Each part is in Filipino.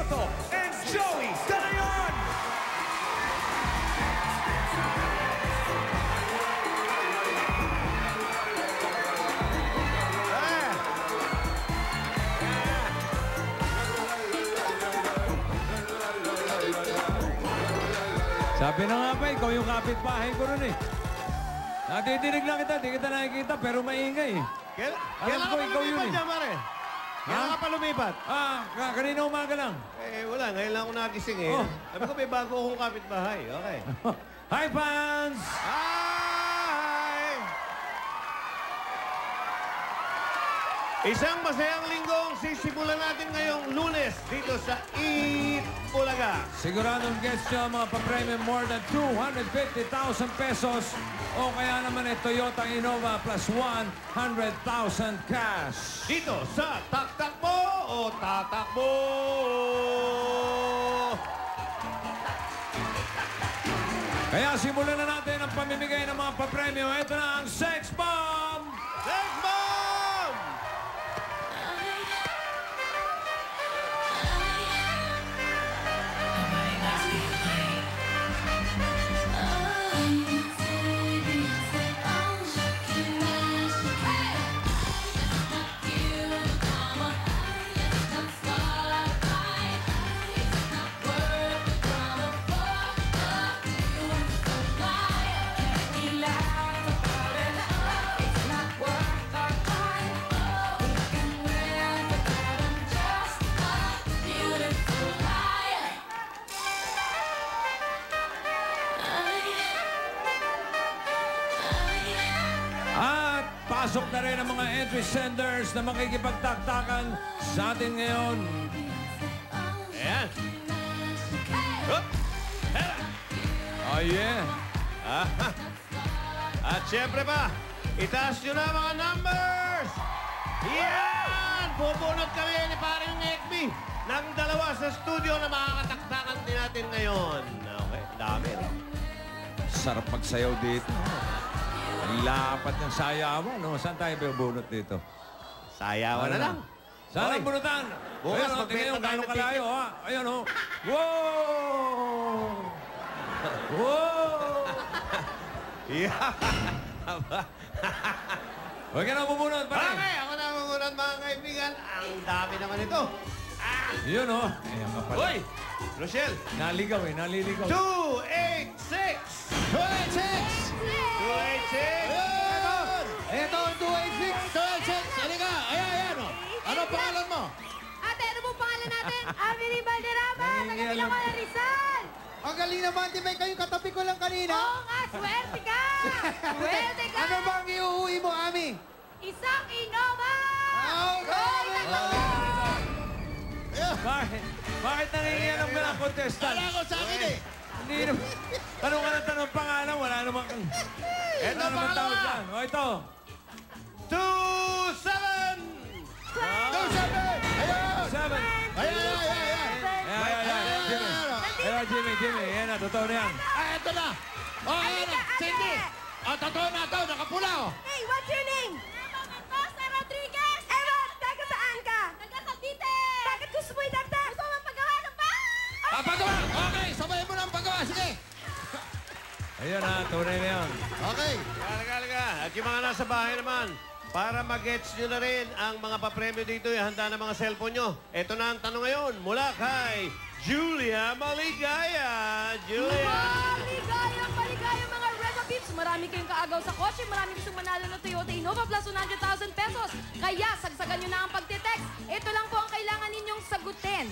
Soto and Joey Danayon. Sabi na nga pa, ikaw yung kapitbahay ko nun eh. Natidinig lang kita, di kita nakikita, pero maingay eh. Kailan ka pa ikaw yun lumipat eh. dyan, pare? Kailan ka pa lumipat? Kanina umaga lang. Wala. Ngayon lang ako nagising eh. Oh. Sabi ko, may bago akong kapitbahay. Okay. Hi, fans! Hi! Isang masayang linggong sisimulan natin ngayong Lunes dito sa Eat Bulaga. Siguradong gets nyo ang mga pa-premium more than 250,000 pesos o kaya naman ay Toyota Innova plus 100,000 cash. Dito sa Taktakbo o Tatakbo! Kaya simulan na natin ang pamimigay ng mga pa-premium. Ito na ang Sex Bomb! Sex Bomb! Pasok na rin ang mga entry senders na makikipagtaktakan sa atin ngayon. Ayan. Hup! Hera! Oh, yeah. At syempre pa, itaas nyo na mga numbers! Yan! Bubunot kami ni paring Ekbi ng dalawa sa studio na makakataktakan din natin ngayon. Okay, dami. Sarap magsayaw dito. Ang lapat ng sayawan, no? Saan tayo bubunot dito? Sayawan na lang. Saan ang bunutan? Bukas, Ayun, tingnan yung gano'ng kalayo, ha? Ayun, oh. Wow! Wow! Yeah! Huwag ka na bubunot, pare. Okay, ako na mamunod mga kaibigan. Ang dami naman ito. Yun, oh. Ayan ka pala. Hoy! Rochelle! Naligaw, eh. Naliligaw. 286! 286! 286! Ito ang 286! 286! Halika! Ayan, oh. Ano pangalan mo? Ate, ano pong pangalan natin? Amelie Valderrama, taga-Bilang ko Rizal. Ang galing naman, di ba kayo katabi ko lang kanina? Oo nga, swerte ka! Swerte ka! Ano bang iuuwi mo, Ami? Isang Innova! Bakit? Bakit nangingiyan ng mga contestant? Wala ko sa akin eh! Hindi naman. Tanong ka ng tanong pangalan, wala namang... Ito Wala namang tawag pangalawa! yan. O, ito. 27! 27! Ayan! 7. Ayan! Jimmy. Ayan, Jimmy. Yan na, totoo na yan. Ito na! Oh, ayan na! Cindy! Totoo na ito! Nakapula, oh! Hey, what's your name? Mendoza Rodriguez! Ewan, taga saan ka? Taga Cavite! Bakit gusto mo idagdag? Gusto mo paggawa ng ba? Pagawa! Okay, sabayin mo na ang paggawa. Sige! Ayun na, tunay na yan. Okay. Kalaga. At yung mga nasa bahay naman, para mag-gets nyo na rin ang mga papremyo dito, handa na mga cellphone nyo. Ito na ang tanong ngayon mula kay Julia Maligaya. Julia! Maligaya mga Reva Peeps! Marami kayong kaagaw sa kotse, marami gustong manalo ng Toyota Innova plus 100,000 pesos. Kaya sagsagan nyo na ang pagtitext. Ito lang po ang kailangan ninyong sagutin.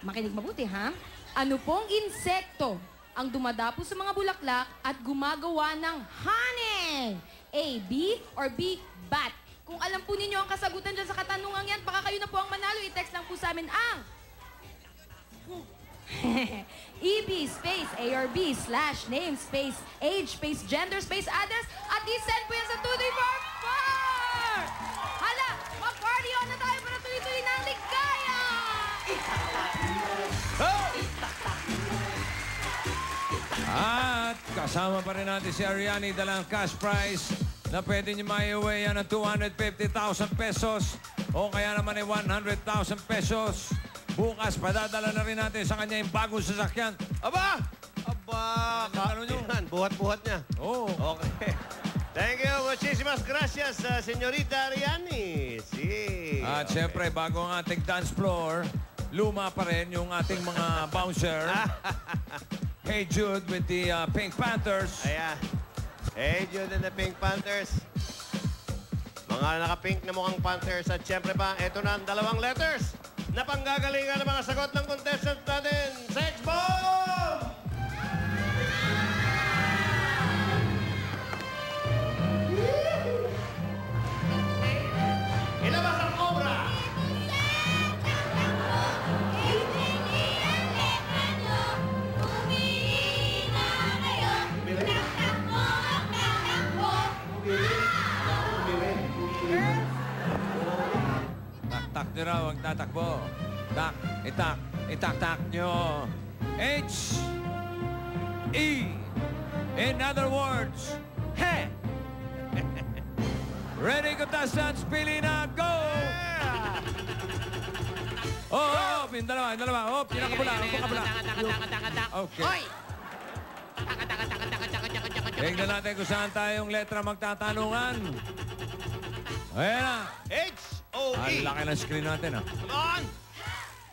Makinig mabuti, ha? Ano pong insekto ang dumadapo sa mga bulaklak at gumagawa ng honey? A, bee, or B, bat? Kung alam po ninyo ang kasagutan dyan sa katanungan yan, baka kayo na po ang manalo. I-text lang po sa amin ang EB space A or B / name space age space gender space address at i-send po yan sa 2344! Hala, mag-party on na tayo para tuloy-tuloy na ang ligaya! At kasama pa rin natin si Ariani dalang cash prize na pwede niyo maiuwi yan ng 250,000 pesos o kaya naman ay 100,000 pesos. Bukas, padadala na rin natin sa kanya yung bagong sasakyan. Aba! Aba! Ano nyo? Yan, buhat-buhat niya. Oo. Okay. Thank you. Muchísimas gracias, señorita Ariani. Si. At syempre, bago ang ating dance floor, luma pa rin yung ating mga bouncer. Hey Jude with the Pink Panthers. Ayan. Hey, Jude and the Pink Panthers. Mga naka-pink na mukhang Panthers. At syempre pa, ito na ang dalawang letters na panggagalingan ng mga sagot ng contestant natin. Sex Bomb! Ilabas ang cobra! Tak-tak nyo raw, huwag tatakbo. Tak, itak, itak-tak nyo. H, E. In other words, he. Ready, contestants, pili na, go! Oh, yung dalawa. Oh, pinakabula, pinakabula. Okay. Tingnan natin kung saan tayong letra magtatanungan. Ayan na. H-O-E. Ang laki ng screen natin, ah. Come on!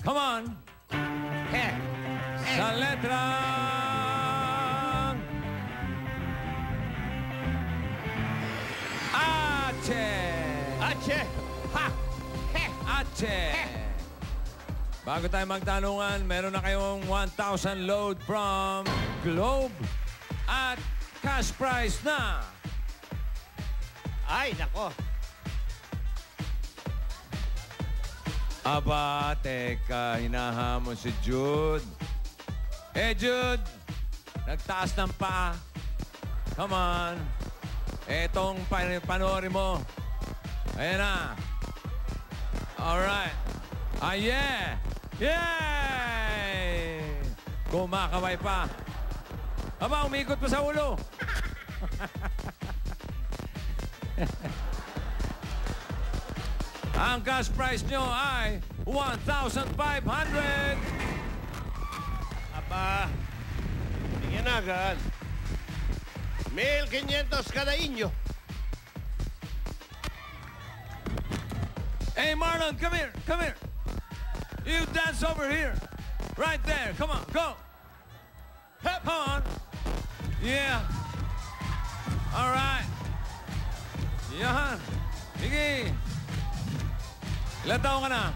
Come on. He. Sa letra... H. Ache. Ha. He. H. Bago tayo magtanungan, meron na kayong 1,000 load from Globe at cash prize na. Ay, nako. Aba, teka, hinahamon si Jude. Hey, Jude! Nagtaas ng paa. Come on. Etong panoorin mo. Ayan na. Alright. Ah, yeah! Yay! Kumakaway pa. Aba, umikot pa sa ulo. Ang cash prize nyo ay 1,500! Aba. Tingnan na agad. 1,500 kada inyo. Hey, Marlon, come here. Come here. You dance over here. Right there. Come on, go. Come on. Yeah. All right. Yan. Sige. Ilan taon ka na?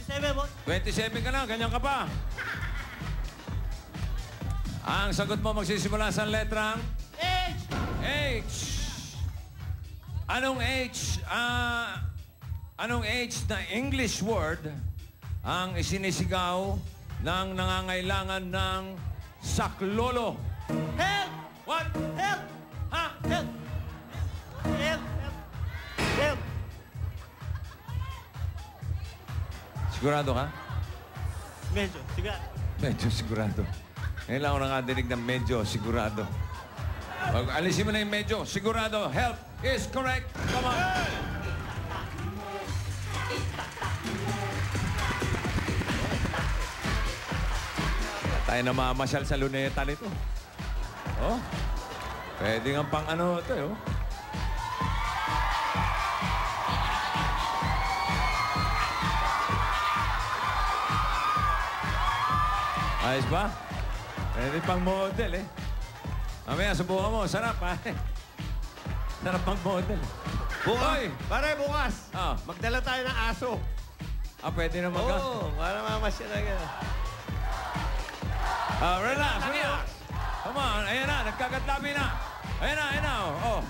27, boss. 27 ka na. Ganyan ka pa. Ang sagot mo magsisimula sa letrang H. H. Anong H? Anong H na English word ang isinisigaw ng nangangailangan ng saklolo? Help! What? Help! Ha? Help! Help! Help! Help! Sigurado ka? Medyo. Sige. Medyo sigurado. Ngayon lang ako nakadinig ng medyo sigurado. Pag alisin mo na yung medyo sigurado, help is correct. Come on. Tayo na mamasyal sa luneta nito. Oh, pwede nga pang ano ito, oh. Ayos ba? Pwede pang model, eh. Mamaya, subukan mo. Sarap, ha? Sarap pang model. Bukas. Hoy! Pare, bukas. Ah. Magdala tayo ng aso. Ah, pwede na mag- Oo, para mamasyal na gano'n. Relax, relax. Come on, ayan na, nagkagatlabi na. Ayan na, oh.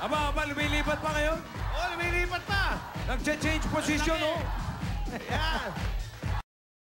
Aba, lumilipat pa kayo? Oh, lumilipat pa. Nag-change position, oh. Ayan.